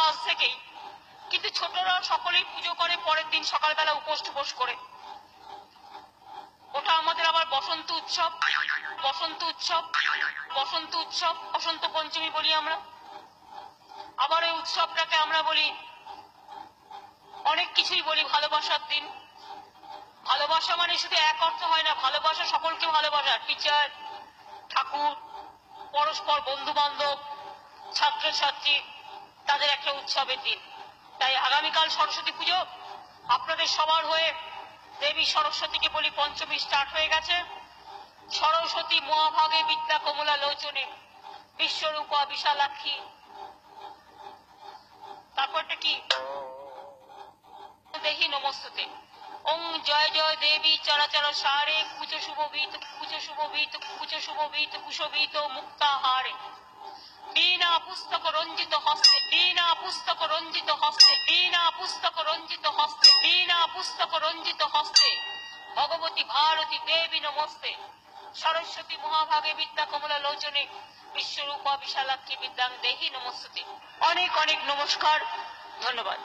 আজ থেকেই, কিন্তু ছোটরা সকলেই পুজো করে পরের দিন সকালবেলা উপোস টুপোস করে। ওটা আমাদের আবার বসন্ত উৎসব, বসন্ত উৎসব, বসন্ত উৎসব, বসন্ত পঞ্চমী বলি আমরা। আবার ওই উৎসবটাকে আমরা বলি, অনেক কিছুই বলি, ভালোবাসার দিন। ভালোবাসা মানে শুধু এক অর্থ হয় না, ভালোবাসা সকলকে ভালোবাসা, টিচার, ঠাকুর, পরস্পর বন্ধু বান্ধব, ছাত্রছাত্রী, তাদের একটা উৎসবের দিন। তাই আগামীকাল সরস্বতী পুজো, আপনাদের সবার হয়ে দেবী সরস্বতীকে বলি পঞ্চমী স্টার্ট হয়ে গেছে। সরস্বতী মহাভাগে বিদ্যা কমলা লোচনে বিশ্বরূপা বিশালাক্ষী। তারপরটা কি? দেহি নমস্তুতে। ওং জয় জয় দেবী চরাচর সারে কুচ শুভবিত কুচ শুভবিত কুচ শুভবিত কুশবিত মুক্তাহারে। বীণা পুস্তক রঞ্জিত হস্তে, বীণা পুস্তক রঞ্জিত হস্তে, বীণা পুস্তক রঞ্জিত হস্তে, বীণা পুস্তক রঞ্জিত হস্তে ভগবতী ভারতী দেবী নমস্তে। সরস্বতী মহাভাগে বিদ্যা কমলা লোচনে বিশ্বরূপা বিশালাক্ষী বিদ্যাং দেহি নমস্তুতে। অনেক অনেক নমস্কার, ধন্যবাদ।